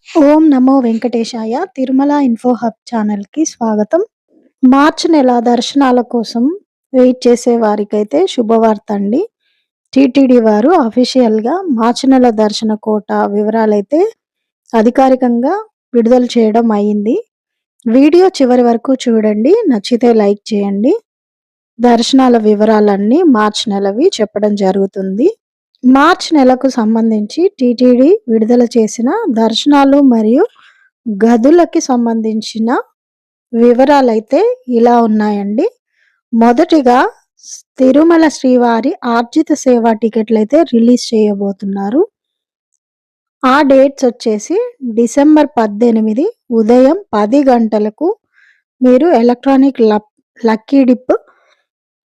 ఓం నమో వెంకటేశాయ! Tirumala info hub ఛానల్‌కి స్వాగతం. మార్చి నెల దర్శనాల కోసం వెయిట్ చేసే వారికైతే శుభవార్త అండి. టీటీడీ వారు అఫీషియల్‌గా మార్చి నెల దర్శన కోటా వివరాలైతే అధికారికంగా విడుదల చేయడం అయింది. వీడియో చివరి వరకు చూడండి. నచ్చితే లైక్ చేయండి. దర్శనాల వివరాలన్నీ మార్చి నెలవి చెప్పడం జరుగుతుంది. మార్చ్ నెలకు సంబంధించి టీటీడీ విడుదల చేసిన దర్శనాలు మరియు గదులకి సంబంధించిన వివరాలైతే ఇలా ఉన్నాయండి. మొదటిగా తిరుమల శ్రీవారి ఆర్జిత సేవ టికెట్లయితే రిలీజ్ చేయబోతున్నారు. ఆ డేట్స్ వచ్చేసి డిసెంబర్ 18 ఉదయం 10 గంటలకు మీరు ఎలక్ట్రానిక్ లక్కీ డిప్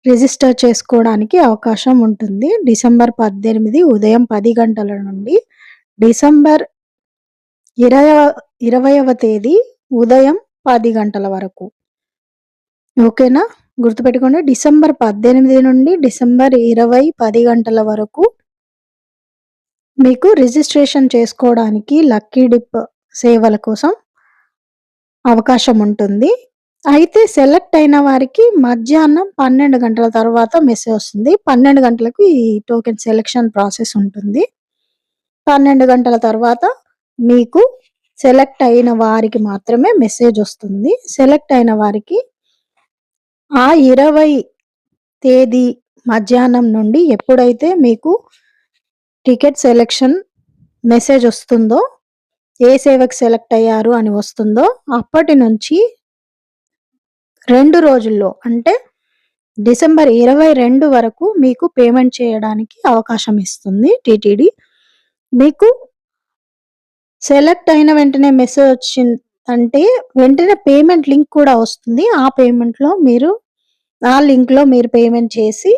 రిజిస్టర్ చేసుకోవడానికి అవకాశం ఉంటుంది. డిసెంబర్ 18 ఉదయం 10 గంటల నుండి డిసెంబర్ 20వ తేదీ ఉదయం 10 గంటల వరకు. ఓకేనా? గుర్తుపెట్టుకోండి. డిసెంబర్ 18 నుండి డిసెంబర్ 20 10 గంటల వరకు మీకు రిజిస్ట్రేషన్ చేసుకోవడానికి లక్కీ డిప్ సేవల కోసం అవకాశం ఉంటుంది. అయితే సెలెక్ట్ అయిన వారికి మధ్యాహ్నం 12 గంటల తర్వాత మెసేజ్ వస్తుంది. 12 గంటలకు ఈ టోకెన్ సెలక్షన్ ప్రాసెస్ ఉంటుంది. 12 గంటల తర్వాత మీకు సెలెక్ట్ అయిన వారికి మాత్రమే మెసేజ్ వస్తుంది. సెలెక్ట్ అయిన వారికి ఆ 20 తేదీ మధ్యాహ్నం నుండి ఎప్పుడైతే మీకు టికెట్ సెలక్షన్ మెసేజ్ వస్తుందో, ఏ సేవకి సెలెక్ట్ అయ్యారు అని వస్తుందో అప్పటి నుంచి 2 రోజుల్లో అంటే డిసెంబర్ 22 వరకు మీకు పేమెంట్ చేయడానికి అవకాశం ఇస్తుంది టీటీడీ. మీకు సెలెక్ట్ అయిన వెంటనే మెసేజ్ వచ్చిందంటే వెంటనే పేమెంట్ లింక్ కూడా వస్తుంది. ఆ లింక్‌లో మీరు పేమెంట్ చేసి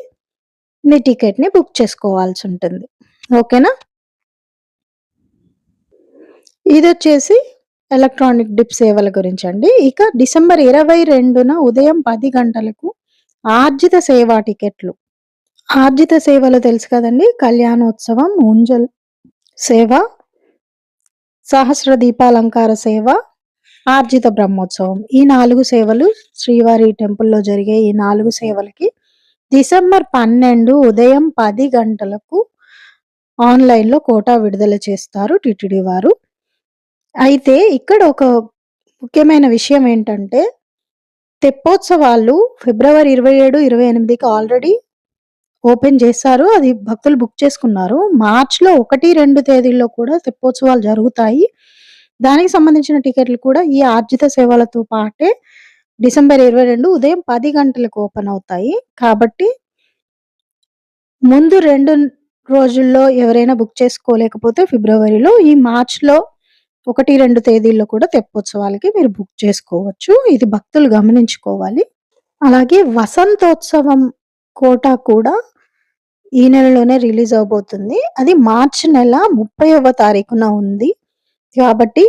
మీ టికెట్‌ని బుక్ చేసుకోవాల్సి ఉంటుంది. ఓకేనా? ఇదొచ్చేసి ఎలక్ట్రానిక్ డిప్ సేవల గురించండి. ఇక డిసెంబర్ 22న ఉదయం 10 గంటలకు ఆర్జిత సేవా టికెట్లు. ఆర్జిత సేవలు తెలుసు కదండీ! కళ్యాణోత్సవం, ఉంజల్ సేవ, సహస్ర దీపాలంకార సేవ, ఆర్జిత బ్రహ్మోత్సవం. ఈ 4 సేవలు శ్రీవారి టెంపుల్‌లో జరిగే ఈ 4 సేవలకి డిసెంబర్ 12 ఉదయం 10 గంటలకు ఆన్‌లైన్‌లో కోటా విడుదల చేస్తారు టీటీడీ వారు. అయితే ఇక్కడ ఒక ముఖ్యమైన విషయం ఏంటంటే, తెప్పోత్సవాలు ఫిబ్రవరి 27, 28కి ఆల్రెడీ ఓపెన్ చేశారు. అది భక్తులు బుక్ చేసుకున్నారు. మార్చ్‌లో 1, 2 తేదీల్లో కూడా తెప్పోత్సవాలు జరుగుతాయి. దానికి సంబంధించిన టికెట్లు కూడా ఈ ఆర్జిత సేవలతో పాటే డిసెంబర్ 22 ఉదయం 10 గంటలకు ఓపెన్ అవుతాయి. కాబట్టి ముందు 2 రోజుల్లో ఎవరైనా బుక్ చేసుకోలేకపోతే ఫిబ్రవరిలో, ఈ మార్చ్‌లో 1, 2 తేదీల్లో కూడా తెప్పోత్సవాలకి మీరు బుక్ చేసుకోవచ్చు. ఇది భక్తులు గమనించుకోవాలి. అలాగే వసంతోత్సవం కోటా కూడా ఈ నెలలోనే రిలీజ్ అవ్వబోతుంది. అది మార్చి నెల 30వ తారీఖున ఉంది. కాబట్టి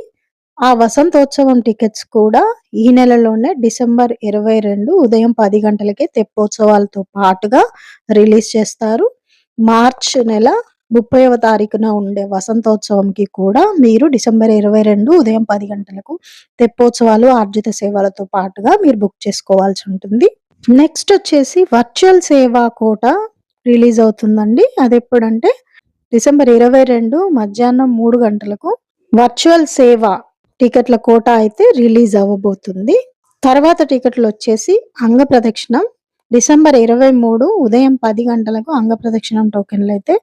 ఆ వసంతోత్సవం టికెట్స్ కూడా ఈ నెలలోనే డిసెంబర్ 22 ఉదయం 10 గంటలకే తెప్పోత్సవాలతో పాటుగా రిలీజ్ చేస్తారు. మార్చ్ నెల 30వ తారీఖున ఉండే వసంతోత్సవంకి కూడా మీరు డిసెంబర్ 22 ఉదయం 10 గంటలకు తెప్పోత్సవాలు, ఆర్జిత సేవలతో పాటుగా మీరు బుక్ చేసుకోవాల్సి ఉంటుంది. నెక్స్ట్ వచ్చేసి వర్చువల్ సేవా కోటా రిలీజ్ అవుతుందండి. అదెప్పుడంటే డిసెంబర్ 22 మధ్యాహ్నం 3 గంటలకు వర్చువల్ సేవ టికెట్ల కోటా అయితే రిలీజ్ అవ్వబోతుంది. తర్వాత టికెట్లు వచ్చేసి అంగప్రదక్షిణం డిసెంబర్ 23 ఉదయం 10 గంటలకు అంగప్రదక్షిణం టోకెన్లు అయితే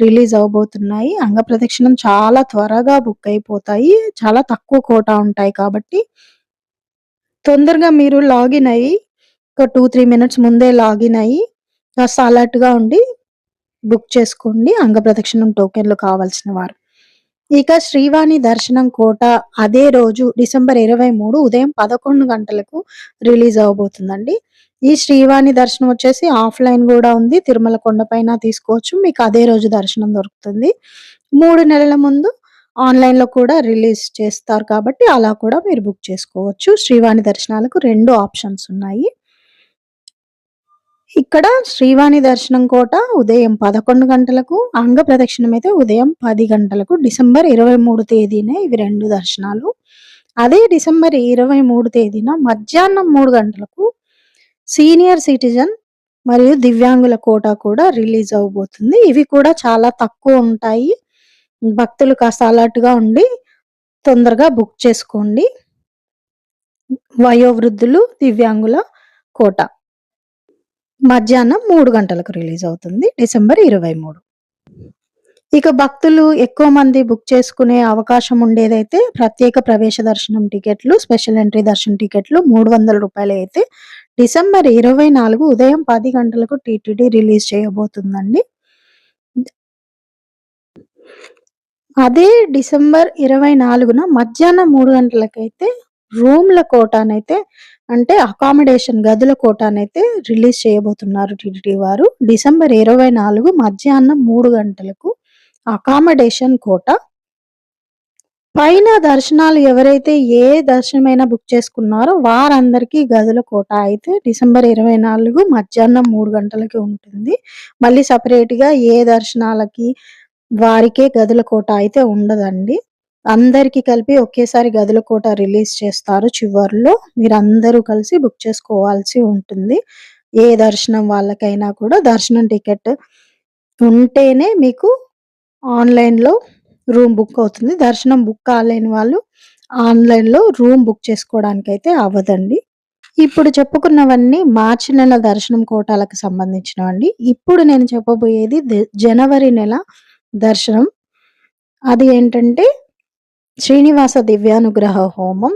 రిలీజ్ అవ్వబోతున్నాయి. అంగప్రదక్షిణం చాలా త్వరగా బుక్ అయిపోతాయి. చాలా తక్కువ కోటా ఉంటాయి కాబట్టి తొందరగా మీరు లాగిన్ అయ్యి ఒక 2, 3 మినిట్స్ ముందే లాగిన్ అయ్యి కాస్త అలర్ట్‌గా ఉండి బుక్ చేసుకోండి అంగప్రదక్షిణం టోకెన్లు కావాల్సిన వారు. ఇక శ్రీవాణి దర్శనం కోటా అదే రోజు డిసెంబర్ 23 ఉదయం 11 గంటలకు రిలీజ్ అవ్వబోతుందండి. ఈ శ్రీవాణి దర్శనం వచ్చేసి ఆఫ్‌లైన్ గూడా ఉంది. తిరుమల కొండపైన తీసుకోవచ్చు. మీకు అదే రోజు దర్శనం దొరుకుతుంది. 3 నెలల ముందు ఆన్‌లైన్‌లో కూడా రిలీజ్ చేస్తారు కాబట్టి అలా కూడా మీరు బుక్ చేసుకోవచ్చు. శ్రీవాణి దర్శనాలకు 2 ఆప్షన్స్ ఉన్నాయి. ఇక్కడ శ్రీవాణి దర్శనం కోట ఉదయం 11 గంటలకు, అంగ ప్రదక్షిణం అయితే ఉదయం 10 గంటలకు. డిసెంబర్ 23 తేదీన ఇవి 2 దర్శనాలు. అదే డిసెంబర్ 23 తేదీన మధ్యాహ్నం 3 గంటలకు సీనియర్ సిటిజన్ మరియు దివ్యాంగుల కోటా కూడా రిలీజ్ అవ్వబోతుంది. ఇవి కూడా చాలా తక్కువ ఉంటాయి. భక్తులు కాస్త అలర్ట్‌గా ఉండి తొందరగా బుక్ చేసుకోండి. వయోవృద్ధులు, దివ్యాంగుల కోట. మధ్యాహ్నం 3 గంటలకు రిలీజ్ అవుతుంది. డిసెంబర్ 23. ఇక భక్తులు ఎక్కువ మంది బుక్ చేసుకునే అవకాశం ఉండేదైతే ప్రత్యేక ప్రవేశ దర్శనం టికెట్లు, స్పెషల్ ఎంట్రీ దర్శనం టికెట్లు రూ. 300 అయితే డిసెంబర్ 24 ఉదయం 10 గంటలకు టీటీడీ రిలీజ్ చేయబోతుందండి. అదే డిసెంబర్ 24న మధ్యాహ్నం 3 గంటలకైతే రూమ్‌ల కోటానైతే అంటే అకామిడేషన్ గదుల కోటానైతే రిలీజ్ చేయబోతున్నారు టీటీడీ వారు. డిసెంబర్ 24 మధ్యాహ్నం 3 గంటలకు అకామిడేషన్ కోట. పైన దర్శనాలు ఎవరైతే ఏ దర్శనమైనా బుక్ చేసుకున్నారో వారందరికీ గదుల కోట అయితే డిసెంబర్ 24 మధ్యాహ్నం 3 గంటలకి ఉంటుంది. మళ్ళీ సెపరేట్‌గా ఏ దర్శనాలకి వారికే గదుల కోట అయితే ఉండదండి. అందరికి కలిపి ఒకేసారి గదుల కోట రిలీజ్ చేస్తారు చివర్లో. మీరందరూ కలిసి బుక్ చేసుకోవాల్సి ఉంటుంది. ఏ దర్శనం వాళ్ళకైనా కూడా దర్శనం టికెట్ ఉంటేనే మీకు ఆన్‌లైన్‌లో రూమ్ బుక్ అవుతుంది. దర్శనం బుక్ కాలేని వాళ్ళు ఆన్‌లైన్‌లో రూమ్ బుక్ చేసుకోవడానికైతే అవ్వదండి. ఇప్పుడు చెప్పుకున్నవన్నీ మార్చి నెల దర్శనం కోటాలకు సంబంధించినవండి. ఇప్పుడు నేను చెప్పబోయేది జనవరి నెల దర్శనం. అది ఏంటంటే శ్రీనివాస దివ్యానుగ్రహ హోమం.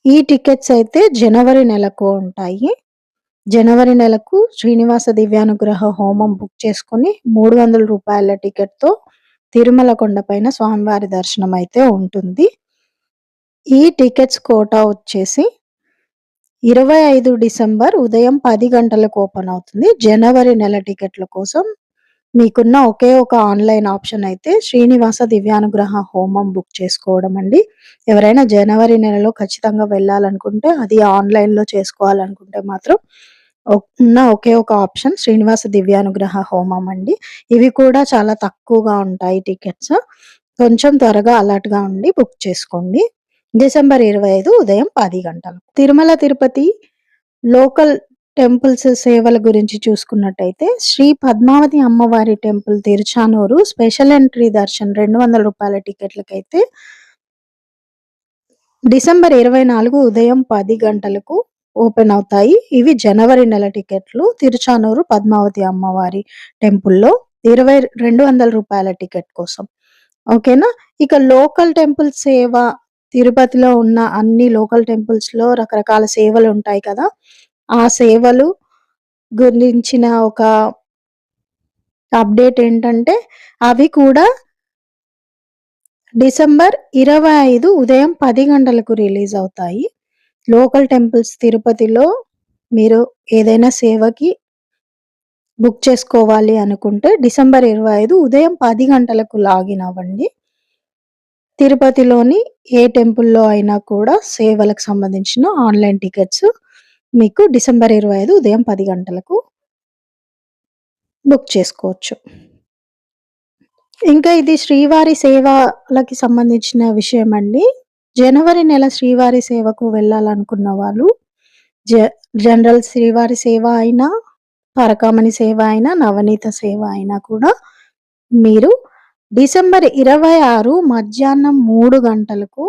ఈ టికెట్స్ అయితే జనవరి నెలకు ఉంటాయి. జనవరి నెలకు శ్రీనివాస దివ్యానుగ్రహ హోమం బుక్ చేసుకొని రూ. 300 టికెట్‌తో తిరుమల కొండపైన స్వామివారి దర్శనం అయితే ఉంటుంది. ఈ టికెట్స్ కోటా వచ్చేసి 25 డిసెంబర్ ఉదయం 10 గంటలకు ఓపెన్ అవుతుంది. జనవరి నెల టికెట్ల కోసం మీకున్న ఒకే ఒక ఆన్‌లైన్ ఆప్షన్ అయితే శ్రీనివాస దివ్యానుగ్రహ హోమం బుక్ చేసుకోవడం అండి. ఎవరైనా జనవరి నెలలో ఖచ్చితంగా వెళ్ళాలనుకుంటే అది ఆన్‌లైన్‌లో చేసుకోవాలనుకుంటే మాత్రం ఉన్న ఒకే ఒక ఆప్షన్ శ్రీనివాస దివ్యానుగ్రహ హోమం అండి. ఇవి కూడా చాలా తక్కువగా ఉంటాయి టికెట్స్. కొంచెం త్వరగా అలర్ట్‌గా ఉండి బుక్ చేసుకోండి. డిసెంబర్ 25 ఉదయం 10 గంటలకు. తిరుమల తిరుపతి లోకల్ టెంపుల్స్ సేవల గురించి చూసుకున్నట్టయితే శ్రీ పద్మావతి అమ్మవారి temple Tiruchanur special entry Darshan రూ. 200 టికెట్లకైతే డిసెంబర్ 24 ఉదయం 10 గంటలకు ఓపెన్ అవుతాయి. ఇవి జనవరి నెల టికెట్లు. తిరుచానూరు పద్మావతి అమ్మవారి టెంపుల్‌లో రూ. 200 టికెట్ కోసం. ఓకేనా? ఇక లోకల్ టెంపుల్ సేవ తిరుపతిలో ఉన్న అన్ని లోకల్ టెంపుల్స్‌లో రకరకాల సేవలు ఉంటాయి కదా! ఆ సేవలు గురించిన ఒక అప్డేట్ ఏంటంటే అవి కూడా డిసెంబర్ 25 ఉదయం 10 గంటలకు రిలీజ్ అవుతాయి. లోకల్ టెంపుల్స్ తిరుపతిలో మీరు ఏదైనా సేవకి బుక్ చేసుకోవాలి అనుకుంటే డిసెంబర్ 25 ఉదయం 10 గంటలకు లాగిన్ అవ్వండి. తిరుపతిలోని ఏ టెంపుల్‌లో అయినా కూడా సేవలకు సంబంధించిన ఆన్‌లైన్ టికెట్స్ మీకు డిసెంబర్ 25 ఉదయం 10 గంటలకు బుక్ చేసుకోవచ్చు. ఇంకా ఇది శ్రీవారి సేవలకి సంబంధించిన విషయమండి. జనవరి నెల శ్రీవారి సేవకు వెళ్ళాలనుకున్న వాళ్ళు జనరల్ శ్రీవారి సేవ అయినా, పరకామణి సేవ అయినా, నవనీత సేవ అయినా కూడా మీరు డిసెంబర్ 26 మధ్యాహ్నం 3 గంటలకు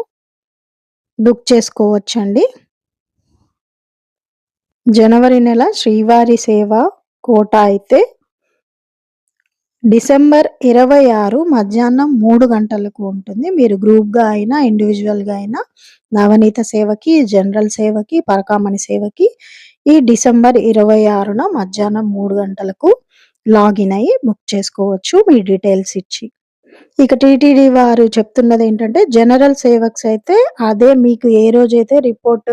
బుక్ చేసుకోవచ్చండి. జనవరి నెల శ్రీవారి సేవ కోటా అయితే డిసెంబర్ 26 మధ్యాహ్నం 3 గంటలకు ఉంటుంది. మీరు గ్రూప్‌గా అయినా, ఇండివిడ్యువల్‌గా అయినా నవనీత సేవకి, జనరల్ సేవకి, పరకామణి సేవకి ఈ డిసెంబర్ 26న మధ్యాహ్నం 3 గంటలకు లాగిన్ అయ్యి బుక్ చేసుకోవచ్చు మీ డీటెయిల్స్ ఇచ్చి. ఇక టీటీడీ వారు చెప్తున్నదేంటంటే జనరల్ సేవక్స్ అయితే అదే మీకు ఏ రోజైతే రిపోర్ట్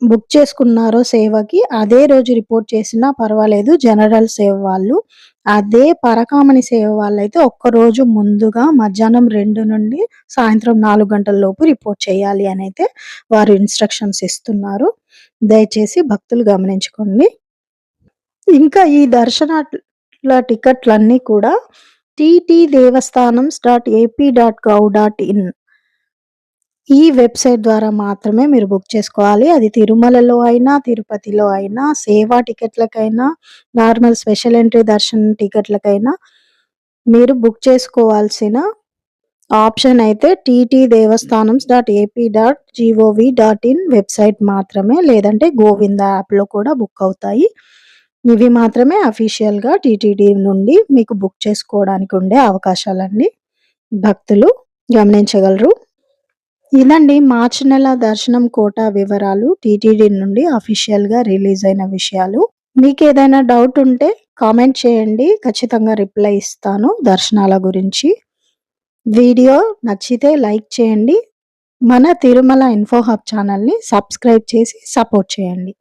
బుక్ చేసుకున్నారో సేవకి అదే రోజు రిపోర్ట్ చేసినా పర్వాలేదు జనరల్ సేవ వాళ్ళు. అదే పరకామణి సేవ వాళ్ళైతే ఒక్కరోజు ముందుగా మధ్యాహ్నం 2 నుండి సాయంత్రం 4 గంటల లోపు రిపోర్ట్ చేయాలి అనైతే వారు ఇన్‌స్ట్రక్షన్స్ ఇస్తున్నారు. దయచేసి భక్తులు గమనించుకోండి. ఇంకా ఈ దర్శనాల టికెట్లన్నీ కూడా ttdevastanams.ap.gov.in ఈ వెబ్‌సైట్ ద్వారా మాత్రమే మీరు బుక్ చేసుకోవాలి. అది తిరుమలలో అయినా, తిరుపతిలో అయినా, సేవా టికెట్‌లకైనా, నార్మల్ స్పెషల్ ఎంట్రీ దర్శనం టికెట్‌లకైనా మీరు బుక్ చేసుకోవాల్సిన ఆప్షన్ అయితే ttdevastanams.ap.gov.in వెబ్‌సైట్ మాత్రమే. లేదంటే గోవింద యాప్‌లో కూడా బుక్ అవుతాయి. ఇవి మాత్రమే అఫీషియల్‌గా టీటీడీ నుండి మీకు బుక్ చేసుకోవడానికి ఉండే అవకాశాలండి. భక్తులు గమనించగలరు. ఇదండి మార్చి నెల దర్శనం కోటా వివరాలు టీటీడీ నుండి అఫీషియల్‌గా రిలీజ్ అయిన విషయాలు. మీకేదైనా డౌట్ ఉంటే కామెంట్ చేయండి. ఖచ్చితంగా రిప్లై ఇస్తాను దర్శనాల గురించి. వీడియో నచ్చితే లైక్ చేయండి. మన తిరుమల ఇన్ఫో హబ్ ఛానల్‌ని సబ్స్క్రైబ్ చేసి సపోర్ట్ చేయండి.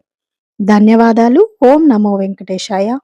ధన్యవాదాలు. ఓం నమో వెంకటేశాయ.